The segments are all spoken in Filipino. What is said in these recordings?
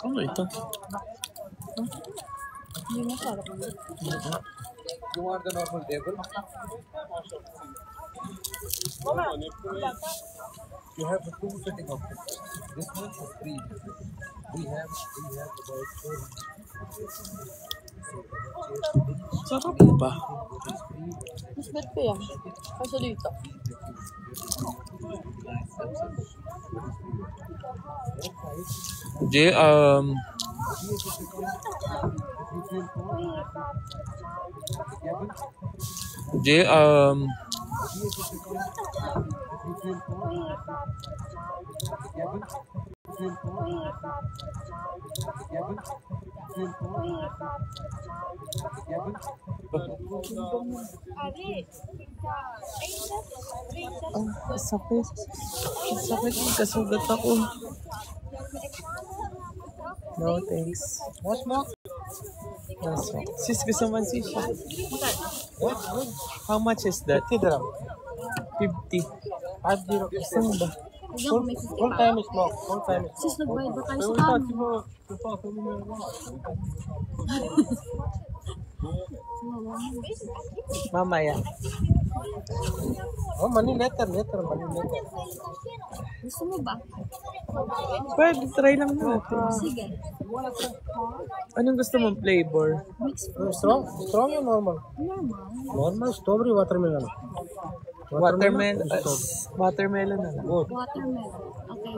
Ano ito? Hindi masarap. You want the normal table? You have the two sitting options. This one is free. We have about 4. Sarap ba? Mas bet ko yan. Kasi dito. Di, sakit. Sakit, magkasugat ako. No, thanks. What's more? That's all. Sis, gusto man sis siya. How much is that? 50 dirham. 50. 50. Gusto mo ba? Full time is more. Full time is Sis, nagbayad ba tayo sa kamo? Mamaya. Oh, money later. Money later. Gusto mo ba? Pwede, try lang natin. Sige. Anong gusto mong flavor? Mix Strong or normal? normal. Normal strawberry watermelon. Watermelon. Watermelon na lang. Good. Watermelon. Okay.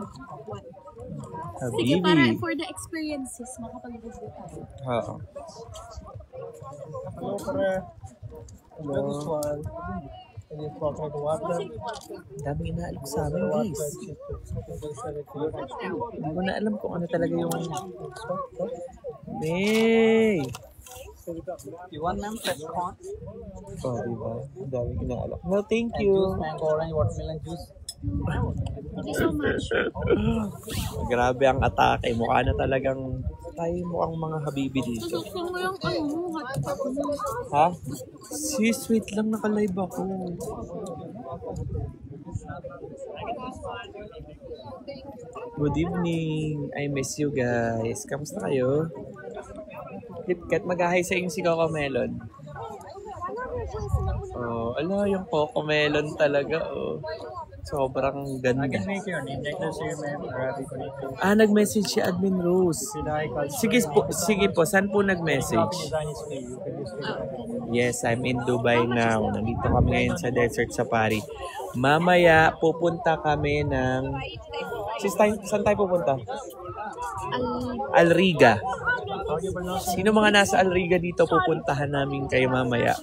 What? Sige, Habibi. para for the experiences, makapag-review tayo. Oo. Hello, pare. Hello. This one. And you coconut water. Dami inaalok sa amin, guys. Hindi ko na alam kung ano talaga yung... May! You want them fresh corn? Oh, diba? Ang daming inaalok. No, thank you. Mango orange watermelon juice. Thank you so much. Grabe ang atake. Mukha na talagang tayo mukhang mga habibi dito. Gusto mo yung hot mo. Ha? Sis, wait lang, naka-live ako. Good evening. I miss you guys. Kamusta kayo? KitKat, mag-ahay sa inyo si Coco Melon. Oh, ala, yung Coco Melon talaga, oh. Sobrang ganda. Make your name. Ah, nag-message si Admin Rose. Sige po, saan po nag-message? Yes, I'm in Dubai now. Nandito kami ngayon sa Desert Safari. Mamaya, pupunta kami ng... Saan tayo pupunta? Alriga. Sino mga nasa Alriga dito, pupuntahan namin kayo mamaya.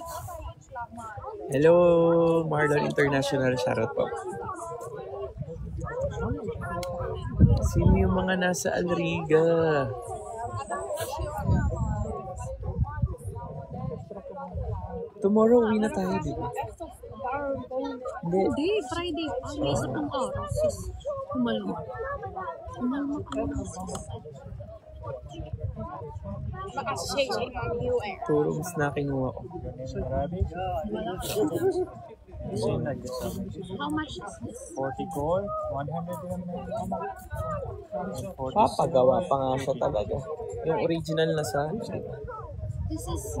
Hello, Marlon International. Shoutout po. Sino yung mga nasa Alriga? Tomorrow, uwi na tayo, di ba? Hindi, Friday. May isa pang araw, sis. Kumalma. Kumalma ka na, sis. Turong na kinuha ko. How much is this? 44, 100 Papagawa pa nga siya talaga. Yung original na sa... This is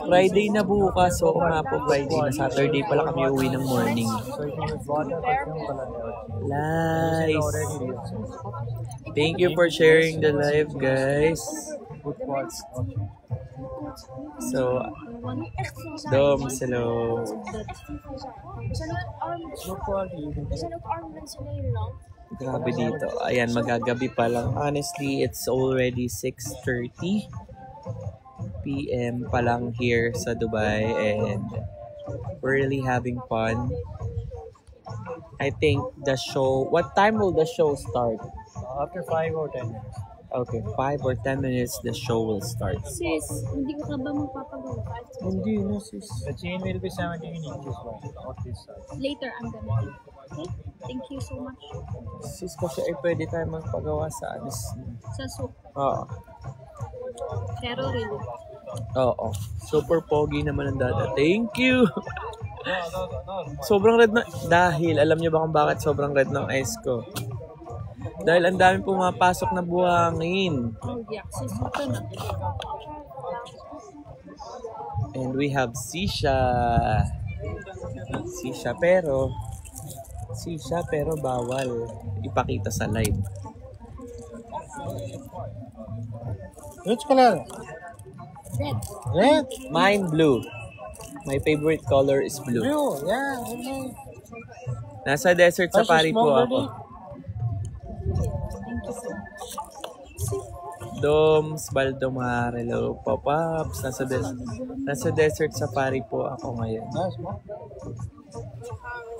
Friday na bukas. So, nga po Friday na. Saturday pala kami uwi ng morning. Nice. Thank you for sharing the live, guys. So, Dom, hello. Grabe dito. Ayan, magagabi pa lang. Honestly, it's already 6:30 p.m. pa lang here sa Dubai and we're really having fun. I think the show, what time will the show start? After 5 or 10 minutes. Okay, 5 or 10 minutes the show will start. sis, hindi ko ka ba magpapagawa? Hindi na sis. The chain will be 17 inches long, not this size. Later, I'm gonna. Okay? Thank you so much. Sis kasi pwede tayo magpagawa sa anis. Sa soup. Oo. Pero really. Oo. Super pogi naman ang dada. Thank you! Sobrang red na. Dahil, alam niyo ba kung bakit sobrang red ng eyes ko? Dahil ang dami pumapasok na buhangin. Oh, yeah. Sis, ito na. And we have Sisha. Sisha pero bawal ipakita sa live. Which color? Red. Red? Mine blue. My favorite color is blue. Blue, yeah. Okay. Nasa desert safari po ako. Thank you so much. Doms, Baldomar, hello, Pop-Ups. Nasa desert safari po ako ngayon. Nice, man.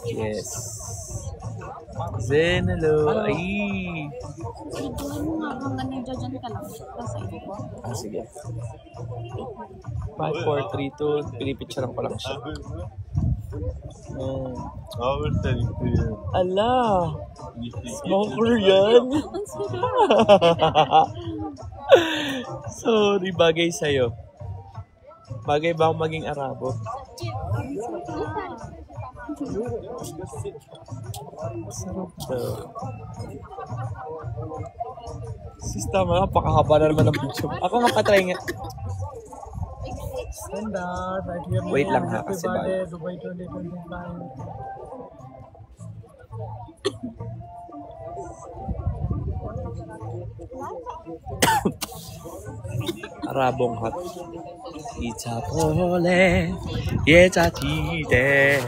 Yes. Zen, hello. Ay. Ituloy mo nga hanggang nandiyan ka lang. Kasi ito. Sige. 5, 4, 3, 2. Pinipicturean ko lang siya. Ala! Smoker yan! Ang sarap. Sorry, bagay sa'yo. Bagay ba akong maging Arabo? Sarap to. Sis, tama. Pakahaba na naman ang video. Ako nga patry nga. Standard, right here. Wait lang ha, Happy kasi birthday, Dubai 2025. Arabong hot. Itapole, yechatide,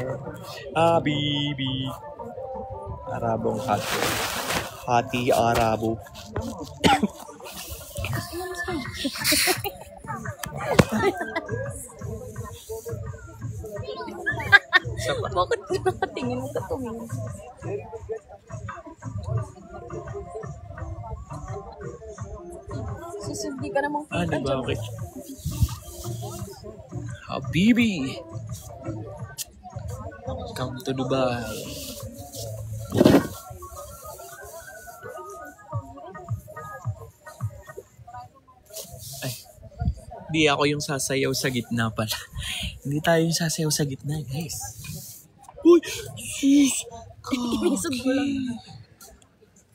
abibi. Arabong hot. Hati Arabo. Bakit ka nakatingin mo ka tumingin? Susindi ka namang Ano ba? Okay. Habibi. Come to Dubai. Ay. Di ako yung sasayaw sa gitna pala. Hindi tayo yung sasayaw sa gitna, guys. Uy! Sus! Inisog ko lang.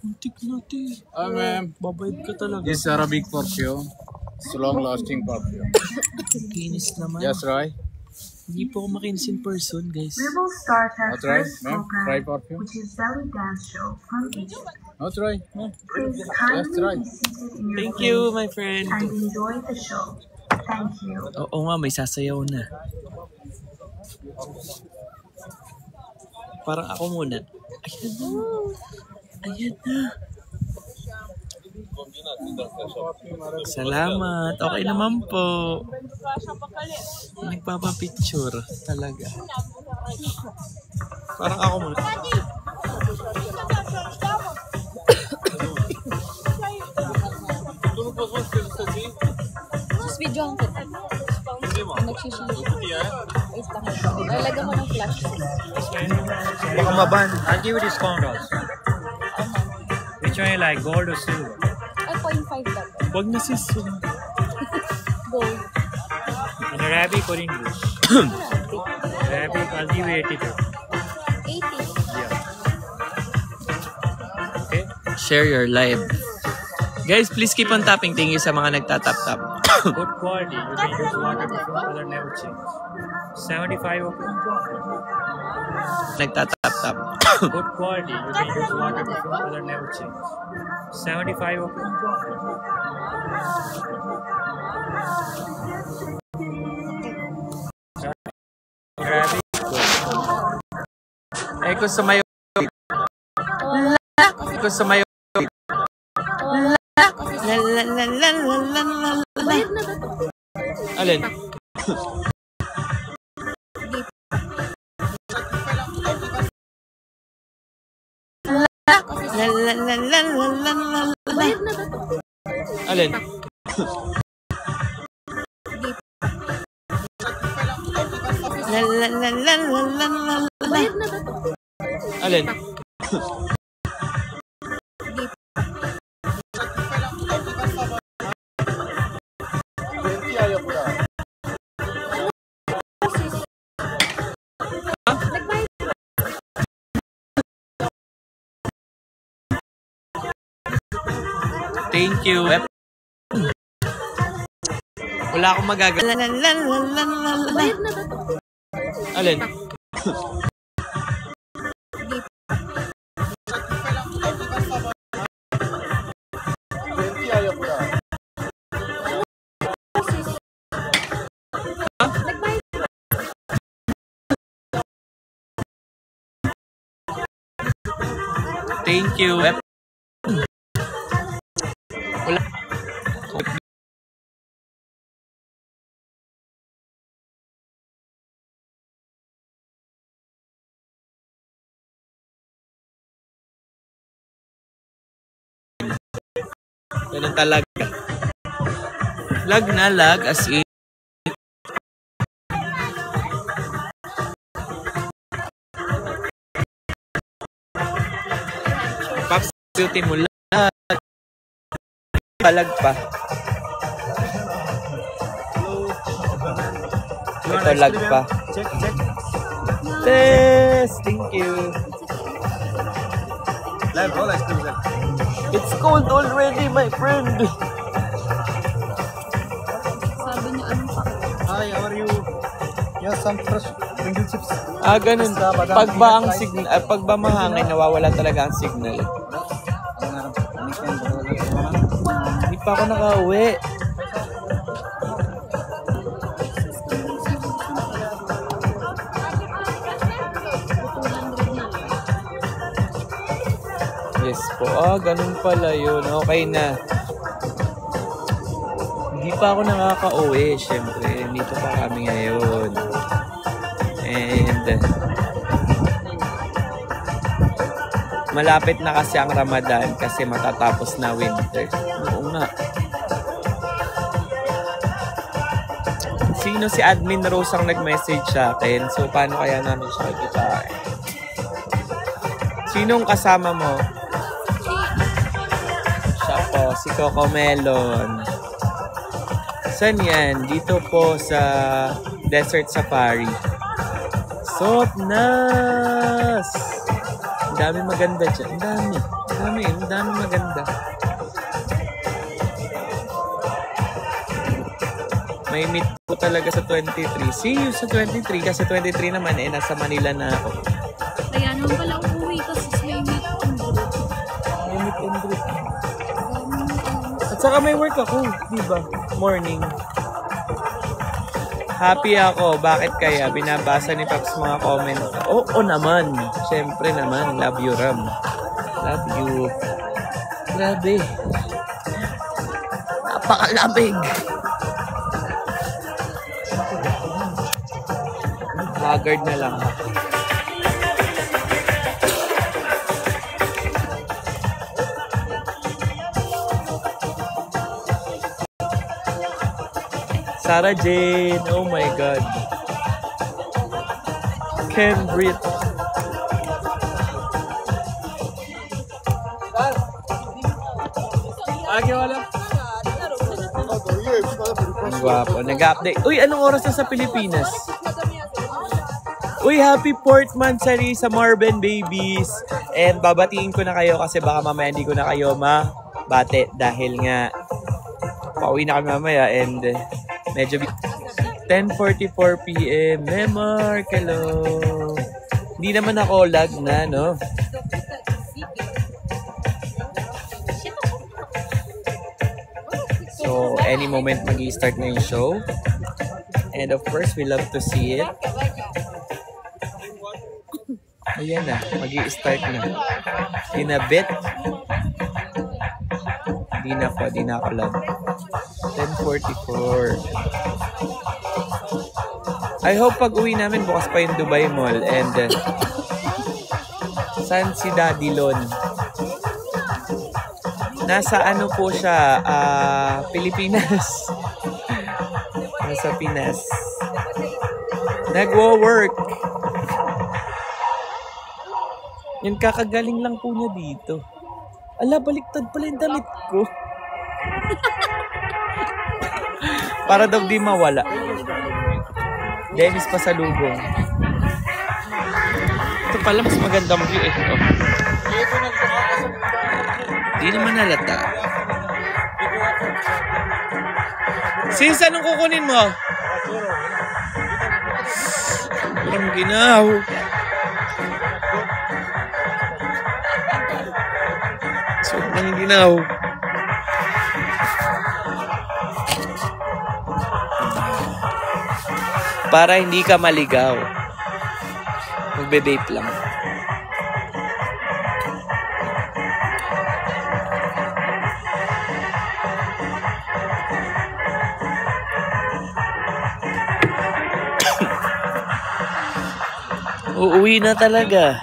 Muntik natin. Hi, ma'am. Babayad ka talaga. This is Arabic perfume. It's long-lasting perfume. Kinis naman. Yes, right? Hindi po ako makinis in person, guys. We will start our That's right, first ma'am. Try program, perfume. which is belly dance show from Egypt. That's right, ma'am. Please That's kindly right. be seated in your Thank you, place my friend. and enjoy the show. Thank you. Oo nga, may sasayaw na. Parang ako muna. Ayan na. Ayan na. Salamat. Okay naman po. Nagpapapicture talaga. Parang ako muna. Sus, video ang kita. Nagsisisi. Wait lang. Lalagyan mo ng flash. Baka maban. I'll give you discount also. Which one you like, gold or silver? Ay, 0.5 lang. Huwag na sis. Gold. In Arabic or English? Arabic, I'll give you 80. 80. Yeah. Okay? Share your live. Guys, please keep on tapping. Thank you sa mga nagtatap-tap. Good quality. You can use waterproof, color never change. 75 okay? Nagtatap-tap. Good quality. You can use waterproof, color never change. 75 okay? Arabic. Eh, kung sumayo. Kung sumayo. Bayad na ba ito? Alin? Bayad na ba ito? Alin? Bayad na ba ito? Alin? Thank you. Wala akong magagawa. Bayad na ba ito? Alin? Thank you. Wala. Ganun talaga. Lag na lag as in. Paps, sutin mo lag. Palag pa. Ito lag pa. Check. Yes, thank you. Live, all ice cream. It's cold already, my friend. Sabi niya, anong pa? Hi, how are you? Yeah, some fresh Pringle chips. Ganun. Pag ba ang signal, pag ba mahangin, nawawala talaga ang signal. Hindi pa ako nakauwi. Yes po. Ganun pala yun. Okay na. Hindi pa ako nakaka-uwi, syempre. Dito pa kami ngayon. And malapit na kasi ang Ramadan kasi matatapos na winter. Oo nga. Sino si Admin Rose ang nag-message sa akin? So, paano kaya namin siya kitain? Sinong kasama mo? Siya po, si Coco Melon. Saan yan? Dito po sa Desert Safari. Sopnas! Ang dami maganda dyan. Ang dami maganda. May meet po talaga sa 23. See you sa 23 kasi 23 naman nasa Manila na ako. Kaya naman pala uuwi kasi may meet and greet. May meet and greet. At saka may work ako, di ba? Morning. Happy ako. Bakit kaya? Binabasa ni Paps mga comment. Oo naman. Siyempre naman. Love you, Ram. Love you. Grabe. Napakalamig. Haggard na lang. Sarah Jane, oh my God. Ken Britt. Ang gwapo. Nag-update. Uy, anong oras na sa Pilipinas? Uy, happy 4th month sa Marben Babies. And babatiin ko na kayo kasi baka mamaya hindi ko na kayo mabate dahil nga pauwi na kami mamaya and medyo 10:44 PM. Memar, hello. Hindi naman ako lag na, no? So, any moment mag-i-start na yung show. And of course, we love to see it. Ayan na, mag-i-start na. In a bit. Di na ako lag. 10:44. I hope pag uwi namin bukas pa yung Dubai Mall and saan si Daddy Lon? Nasa ano po siya? Pilipinas. Nasa Pinas. Nagwo-work. Yan kakagaling lang po niya dito. Ala, baliktad pala yung damit ko. Para daw di mawala. Dennis Pasalubong. Ito pala mas magandang view eh. Oh. Di naman nalata. Sis, anong kukunin mo? Walang ginaw. Sobrang ginaw. Para hindi ka maligaw. Magbe-vape lang. Uuwi na talaga.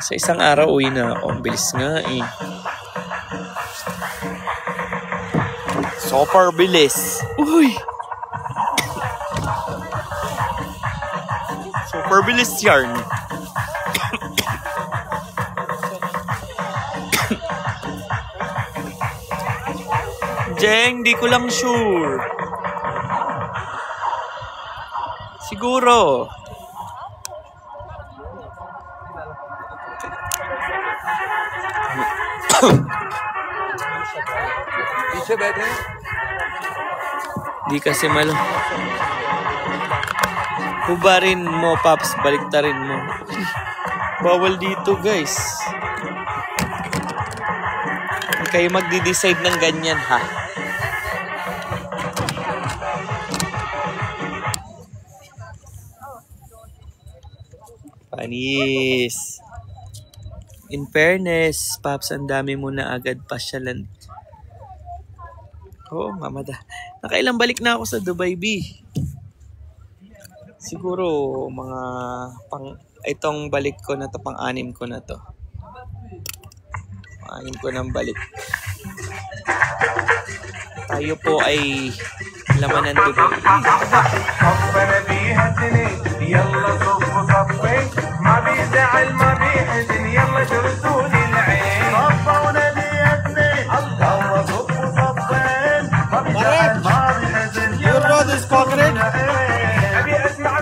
Sa isang araw, uwi na ako. Ang bilis nga eh. Super bilis. Uy! Super bilis yarn. Jeng, di ko lang sure. Siguro. पीछे बैठे Di kasi malo. Hubarin mo, Paps. Baliktarin mo. Bawal dito, guys. Hindi kayo magdi-decide ng ganyan, ha? Panis. In fairness, Paps, ang dami mo na agad pasyalan. Oo, mamada. Nakailang balik na ako sa Dubai, B. Siguro, mga itong balik ko na to, pang-anim ko na to. Pang-anim ko ng balik. Tayo po ay laman ng Dubai. You know this concrete?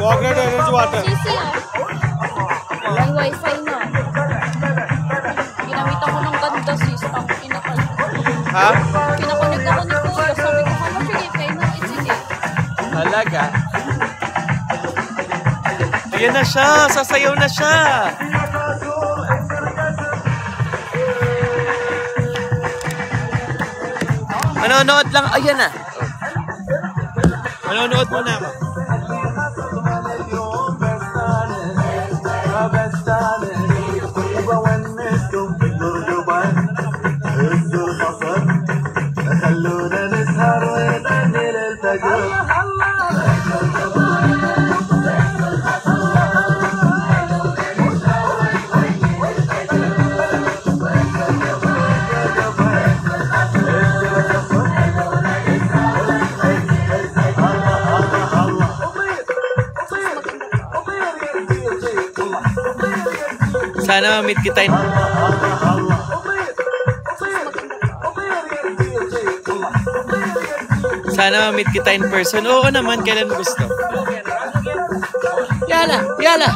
Concrete orange water. Sisi ah. May wifi na. Ginamitan ko ng ganda sis. Ang Ha? kinakonek ako ni Kuya. Sabi ko, ano sige, kaya na sige. Talaga? Ayan na siya! Sasayaw na siya! Manonood lang. Ayan na. Manonood muna ako. Sana ma-meet kita in... Sana ma-meet kita in person. Oo naman, kailan gusto. Yala! Yala!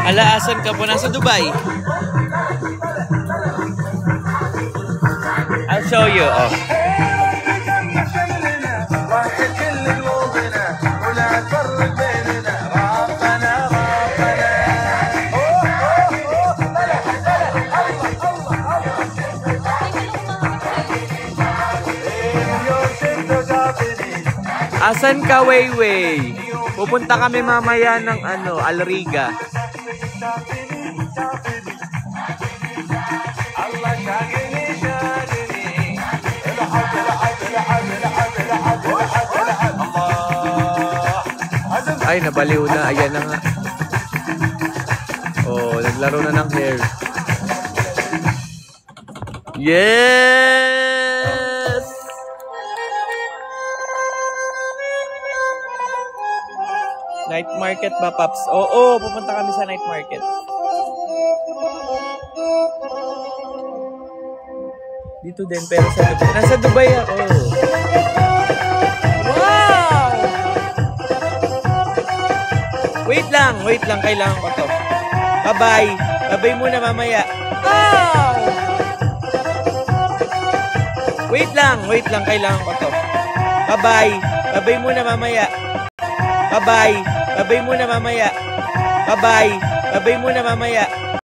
Ala, asan ka po? Nasa Dubai? I'll show you. Oh. Asan ka, Weiwei? Pupunta kami mamaya ng Alriga. Ay, nabaliw na. Ayan na nga. Oh, naglaro na ng hair. Yes! Night market ba, Paps? Oo, pupunta kami sa night market. Dito din, pero sa Dubai. Nasa Dubai ako. Wow! Wait lang. Kailangan ko to. Bye-bye. Bye-bye muna mamaya. Wow! Wait lang. Kailangan ko to. Bye-bye. Bye-bye muna mamaya. Bye-bye. Bye-bye muna mamaya. Bye-bye. Bye-bye muna mamaya.